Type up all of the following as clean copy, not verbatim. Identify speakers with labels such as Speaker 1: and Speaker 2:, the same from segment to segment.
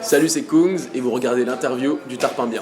Speaker 1: Salut, c'est Kungs et vous regardez l'interview du Tarpin Bien.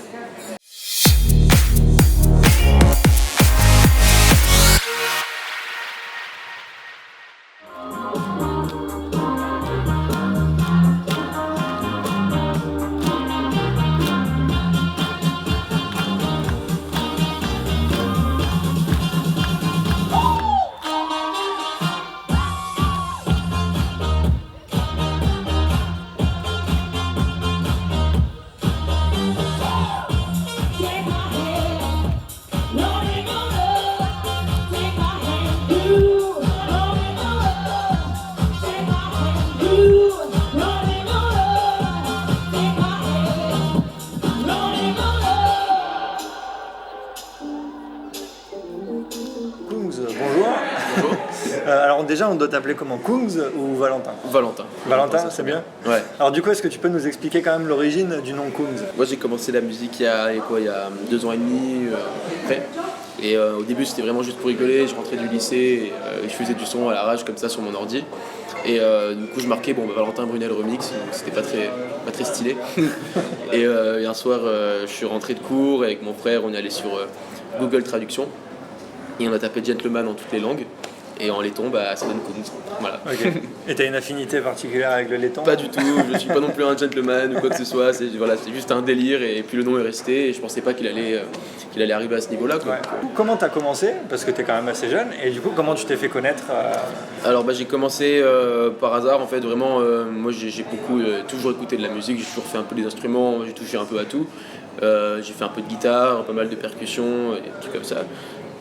Speaker 2: Kungs, bonjour.
Speaker 1: Bonjour.
Speaker 2: Alors déjà, on doit t'appeler comment, Kungs ou Valentin?
Speaker 1: Valentin,
Speaker 2: C'est bien.
Speaker 1: Ouais.
Speaker 2: Alors du coup, est-ce que tu peux nous expliquer quand même l'origine du nom Kungs?
Speaker 1: Moi j'ai commencé la musique il y a 2 ans et demi après. Et au début c'était vraiment juste pour rigoler, je rentrais du lycée et je faisais du son à l'arrache comme ça sur mon ordi. Et du coup je marquais Valentin Brunel remix, donc c'était pas très stylé. Et un soir je suis rentré de cours et avec mon frère on est allé sur Google Traduction et on a tapé Gentleman en toutes les langues. Et en laiton, ça donne Kungs. Voilà.
Speaker 2: Ok. Et t'as une affinité particulière avec le laiton?
Speaker 1: Pas du tout, je suis pas non plus un gentleman ou quoi que ce soit, c'est juste un délire et puis le nom est resté et je pensais pas qu'il allait arriver à ce niveau-là. Quoi.
Speaker 2: Ouais. Comment t'as commencé? Parce que t'es quand même assez jeune, et du coup, comment tu t'es fait connaître?
Speaker 1: Alors j'ai commencé par hasard en fait, vraiment, moi j'ai beaucoup toujours écouté de la musique, j'ai toujours fait un peu des instruments, j'ai touché un peu à tout. J'ai fait un peu de guitare, pas mal de percussions et des trucs comme ça.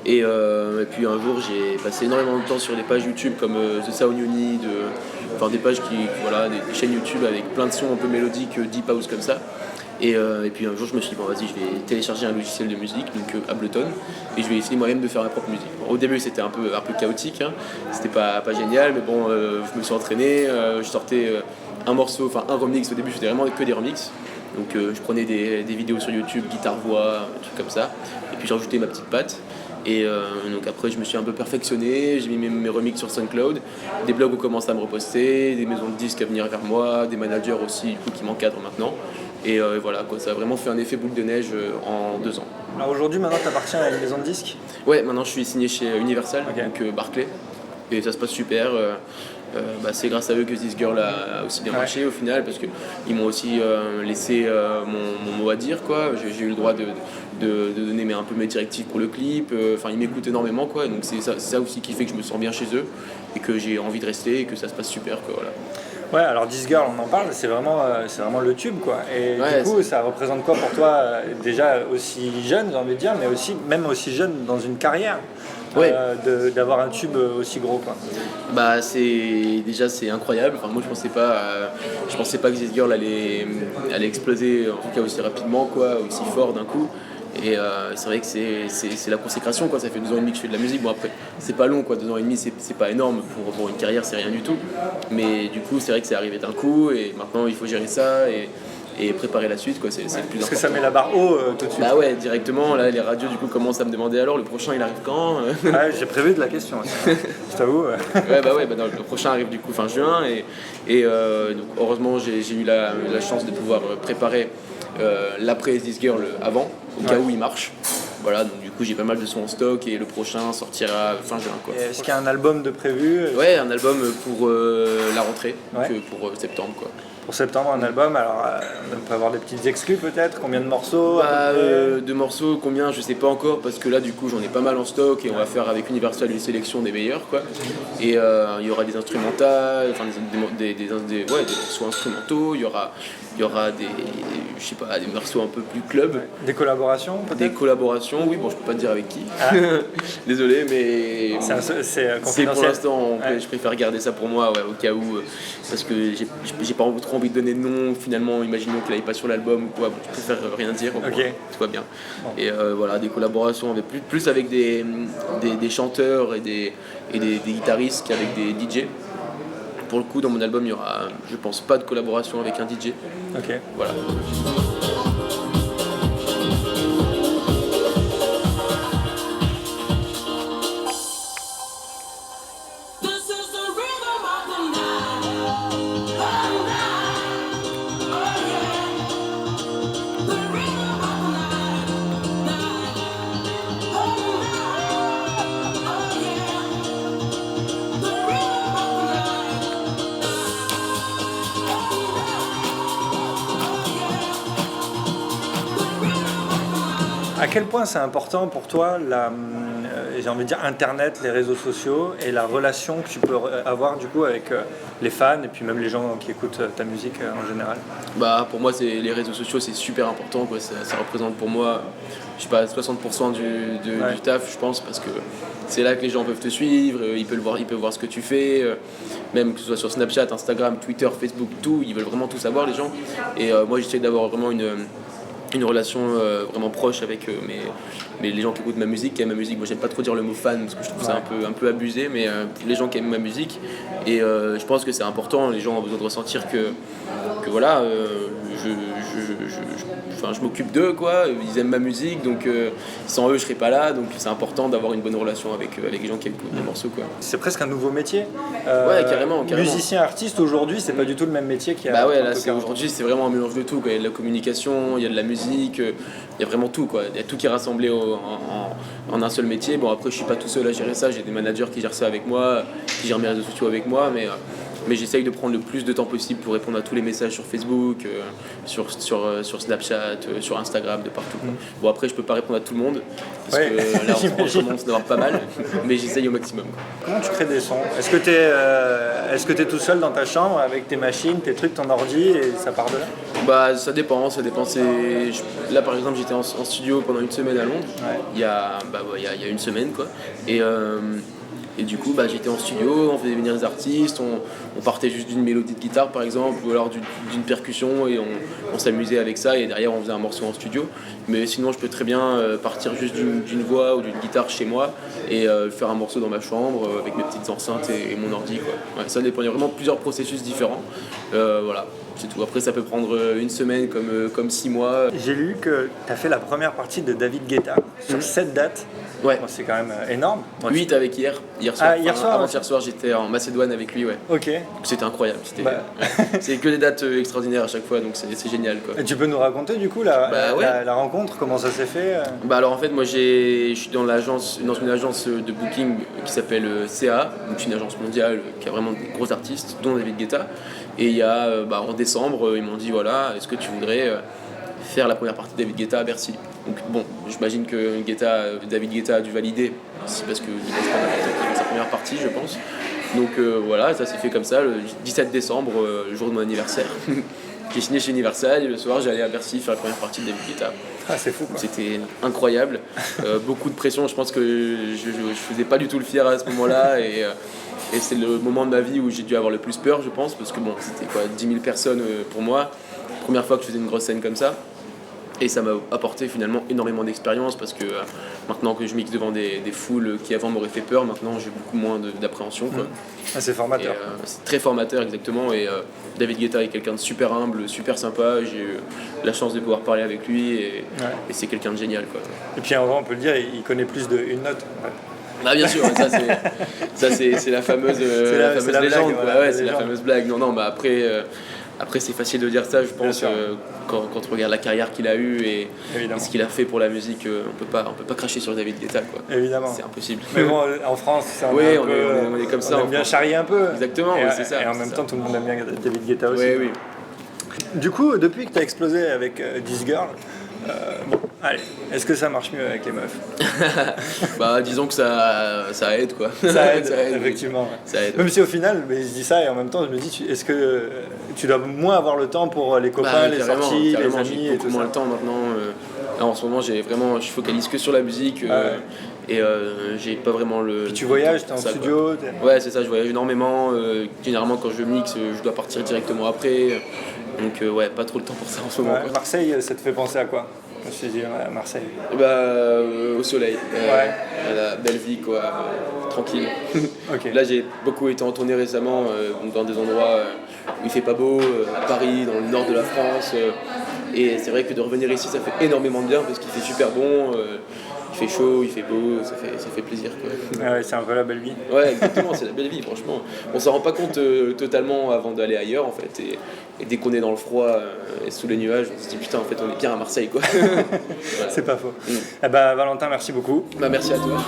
Speaker 1: Et puis un jour j'ai passé énormément de temps sur des pages YouTube comme The Sound You Need, des pages des chaînes YouTube avec plein de sons un peu mélodiques, deep house comme ça. Et puis un jour je me suis dit vas-y, je vais télécharger un logiciel de musique, donc Ableton, et je vais essayer moi-même de faire ma propre musique. Bon, au début c'était un peu chaotique, hein. C'était pas génial, mais bon, je me suis entraîné, je sortais un morceau, un remix. Au début je faisais vraiment que des remixes. Donc je prenais des vidéos sur YouTube, guitare-voix, un truc comme ça, et puis j'ai rajouté ma petite patte. Et donc après je me suis un peu perfectionné, j'ai mis mes remixes sur SoundCloud, des blogs ont commencé à me reposter, des maisons de disques à venir vers moi, des managers aussi du coup, qui m'encadrent maintenant. Et voilà, quoi, ça a vraiment fait un effet boule de neige en 2 ans.
Speaker 2: Alors aujourd'hui, maintenant, t'appartiens à une maison de disques?
Speaker 1: Ouais, maintenant je suis signé chez Universal,
Speaker 2: Okay.
Speaker 1: donc Barclay, et ça se passe super. C'est grâce à eux que This Girl a aussi bien marché au final, parce qu'ils m'ont aussi laissé mon mot à dire, quoi. J'ai eu le droit de donner un peu mes directives pour le clip, ils m'écoutent énormément, quoi. Donc c'est ça aussi qui fait que je me sens bien chez eux et que j'ai envie de rester et que ça se passe super, quoi, voilà.
Speaker 2: Ouais, alors This Girl, on en parle, c'est vraiment le tube, quoi. Et
Speaker 1: Ouais,
Speaker 2: du coup, ça représente quoi pour toi, déjà aussi jeune, j'ai envie de dire, mais aussi, même aussi jeune dans une carrière, d'avoir un tube aussi gros, quoi.
Speaker 1: C'est incroyable. Moi je pensais pas que This Girl allait exploser en tout cas aussi rapidement, quoi, aussi fort d'un coup. Et c'est vrai que c'est la consécration, quoi. Ça fait 2 ans et demi que je fais de la musique. Bon après c'est pas long, quoi. 2 ans et demi c'est pas énorme pour une carrière, c'est rien du tout. Mais du coup c'est vrai que c'est arrivé d'un coup et maintenant il faut gérer ça et préparer la suite, quoi. C'est le plus important.
Speaker 2: Parce que ça met la barre haut tout de suite.
Speaker 1: Bah ouais, directement, là les radios du coup commencent à me demander alors le prochain il arrive quand?
Speaker 2: J'ai prévu de la question aussi. Je t'avoue.
Speaker 1: Le prochain arrive du coup fin juin et donc heureusement j'ai eu la chance de pouvoir préparer l'après This Girl avant, au cas où il marche. Voilà, donc du coup j'ai pas mal de sons en stock et le prochain sortira fin juin, quoi.
Speaker 2: Est-ce qu'il y a un album de prévu?
Speaker 1: Ouais, un album pour la rentrée, donc pour septembre, quoi.
Speaker 2: Pour septembre, un album, alors on peut avoir des petites exclus peut-être? Combien de morceaux?
Speaker 1: De morceaux, combien, je sais pas encore, parce que là du coup j'en ai pas mal en stock et on va faire avec Universal une sélection des meilleurs, quoi. Et il y aura des instrumentales, des morceaux instrumentaux, il y aura des morceaux un peu plus club.
Speaker 2: Des collaborations peut-être?
Speaker 1: Des collaborations, oui, bon je peux pas te dire avec qui. Désolé, mais
Speaker 2: c'est confidentiel.
Speaker 1: Pour l'instant, je préfère garder ça pour moi, au cas où, parce que j'ai pas trop envie de donner de nom. Finalement, imaginons qu'il n'aille pas sur l'album ou quoi, je préfère rien dire, tout va bien. Bon. Et des collaborations avec plus avec des chanteurs et des guitaristes qu'avec des DJ. Pour le coup, dans mon album, il y aura, je pense, pas de collaboration avec un DJ.
Speaker 2: Ok.
Speaker 1: Voilà.
Speaker 2: À quel point c'est important pour toi, j'ai envie de dire Internet, les réseaux sociaux et la relation que tu peux avoir du coup avec les fans et puis même les gens qui écoutent ta musique en général?
Speaker 1: Bah, pour moi, les réseaux sociaux, c'est super important, quoi. Ça représente pour moi, je sais pas, 60% du taf, je pense, parce que c'est là que les gens peuvent te suivre, ils peuvent voir ce que tu fais, même que ce soit sur Snapchat, Instagram, Twitter, Facebook, tout, ils veulent vraiment tout savoir, les gens. Et moi, j'essaie d'avoir vraiment une relation vraiment proche avec mais les gens qui écoutent ma musique, qui aiment ma musique. Moi, j'aime pas trop dire le mot fan parce que je trouve ça un peu abusé, mais les gens qui aiment ma musique. Et je pense que c'est important, les gens ont besoin de ressentir que voilà, je m'occupe d'eux, quoi. Ils aiment ma musique, donc sans eux, je serais pas là. Donc c'est important d'avoir une bonne relation avec les gens qui écoutent mes morceaux, quoi.
Speaker 2: C'est presque un nouveau métier.
Speaker 1: Ouais, carrément.
Speaker 2: Musicien, artiste, aujourd'hui, c'est pas du tout le même métier qu'il y a.
Speaker 1: Bah ouais, là, aujourd'hui, c'est vraiment un mélange de tout, quoi. Il y a de la communication, il y a de la musique, il y a vraiment tout, quoi. Il y a tout qui est rassemblé en un seul métier. Bon, après, je suis pas tout seul à gérer ça. J'ai des managers qui gèrent ça avec moi, qui gèrent mes réseaux sociaux avec moi, mais j'essaye de prendre le plus de temps possible pour répondre à tous les messages sur Facebook, sur Snapchat, sur Instagram, de partout, quoi. Bon, après, je peux pas répondre à tout le monde, parce que là, on commence à avoir pas mal, mais j'essaye au maximum, quoi.
Speaker 2: Comment tu crées des sons? Est-ce que tu es tout seul dans ta chambre avec tes machines, tes trucs, ton ordi et ça part de là?
Speaker 1: Bah, ça dépend. Là, par exemple, j'étais en studio pendant une semaine à Londres, il y a une semaine, quoi. Et du coup, j'étais en studio, on faisait venir des artistes, on partait juste d'une mélodie de guitare par exemple, ou alors d'une percussion, et on s'amusait avec ça, et derrière on faisait un morceau en studio. Mais sinon, je peux très bien partir juste d'une voix ou d'une guitare chez moi et faire un morceau dans ma chambre avec mes petites enceintes et mon ordi, quoi. Ouais, ça dépend, il y a vraiment plusieurs processus différents. Voilà, c'est tout. Après, ça peut prendre une semaine comme 6 mois.
Speaker 2: J'ai lu que tu as fait la première partie de David Guetta sur 7 dates.
Speaker 1: Ouais.
Speaker 2: Bon, c'est quand même énorme.
Speaker 1: 8 avec hier soir.
Speaker 2: Hier soir,
Speaker 1: avant-hier soir, j'étais en Macédoine avec lui, ouais.
Speaker 2: Ok.
Speaker 1: C'était incroyable. C'est que des dates extraordinaires à chaque fois, donc c'est génial, quoi.
Speaker 2: Et tu peux nous raconter du coup la rencontre, comment ça s'est fait?
Speaker 1: Alors en fait, moi je suis dans une agence de booking qui s'appelle CA, donc une agence mondiale qui a vraiment de gros artistes, dont David Guetta. Et il y a en décembre, ils m'ont dit voilà, est-ce que tu voudrais faire la première partie de David Guetta à Bercy. Donc bon, j'imagine que David Guetta a dû valider, c'est parce qu'il ne laisse pas n'importe qui faire sa première partie, je pense. Donc voilà, ça s'est fait comme ça, le 17 décembre, le jour de mon anniversaire. J'ai signé chez Universal et le soir j'allais à Bercy faire la première partie de David Guetta.
Speaker 2: Ah, c'est fou, quoi.
Speaker 1: C'était incroyable, beaucoup de pression, je pense que je faisais pas du tout le fier à ce moment-là et c'est le moment de ma vie où j'ai dû avoir le plus peur, je pense, parce que bon, c'était 10 000 personnes pour moi, première fois que je faisais une grosse scène comme ça. Et ça m'a apporté finalement énormément d'expérience parce que maintenant que je mixe devant des foules qui avant m'auraient fait peur, maintenant j'ai beaucoup moins d'appréhension, quoi.
Speaker 2: Ah, c'est formateur.
Speaker 1: C'est très formateur, exactement. Et David Guetta est quelqu'un de super humble, super sympa. J'ai eu la chance de pouvoir parler avec lui et c'est quelqu'un de génial, quoi.
Speaker 2: Et puis en vrai, on peut le dire, il connaît plus d'une note. Ouais.
Speaker 1: Ah bien sûr, ça c'est la fameuse légende,
Speaker 2: blague, voilà,
Speaker 1: c'est la fameuse blague. Non, après c'est facile de dire ça, je pense, quand on regarde la carrière qu'il a eue et ce qu'il a fait pour la musique, on peut pas cracher sur David Guetta, quoi.
Speaker 2: Évidemment.
Speaker 1: C'est impossible.
Speaker 2: Mais bon, en France,
Speaker 1: on est comme ça.
Speaker 2: On aime bien charrier un peu.
Speaker 1: Exactement, c'est ça.
Speaker 2: Et en même temps, tout le monde aime bien David Guetta aussi.
Speaker 1: Oui.
Speaker 2: Du coup, depuis que tu as explosé avec This Girl, allez, est-ce que ça marche mieux avec les meufs?
Speaker 1: Disons que ça aide, quoi.
Speaker 2: Ça aide, effectivement.
Speaker 1: Oui. Ça aide.
Speaker 2: Même si au final, je dis ça et en même temps, je me dis, est-ce que tu dois moins avoir le temps pour les copains, les sorties, les amis
Speaker 1: et tout ça? J'ai beaucoup moins le temps maintenant. Là, en ce moment, je focalise que sur la musique. Et j'ai pas vraiment le...
Speaker 2: Puis tu voyages, t'es en studio,
Speaker 1: Ouais, c'est ça, je voyage énormément. Généralement, quand je mixe, je dois partir directement après. Donc pas trop le temps pour ça en ce moment.
Speaker 2: Marseille, ça te fait penser à quoi? Je me suis dit, à Marseille.
Speaker 1: Au soleil, à la belle vie, quoi, tranquille.
Speaker 2: Okay.
Speaker 1: Là, j'ai beaucoup été en tournée récemment, dans des endroits où il fait pas beau, à Paris, dans le nord de la France. Et c'est vrai que de revenir ici, ça fait énormément de bien parce qu'il fait super bon. Il fait chaud, il fait beau, ça fait plaisir, quoi.
Speaker 2: Ouais, c'est un peu la belle vie.
Speaker 1: Ouais, exactement, c'est la belle vie, franchement. On s'en rend pas compte totalement avant d'aller ailleurs, en fait. Et dès qu'on est dans le froid et sous les nuages, on se dit putain, en fait, on est bien à Marseille, quoi. Voilà.
Speaker 2: C'est pas faux. Valentin, merci beaucoup.
Speaker 1: Merci à toi.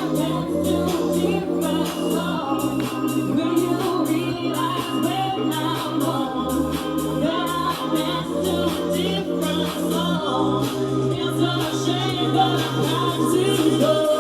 Speaker 3: Oh It's a shame, but I have to go.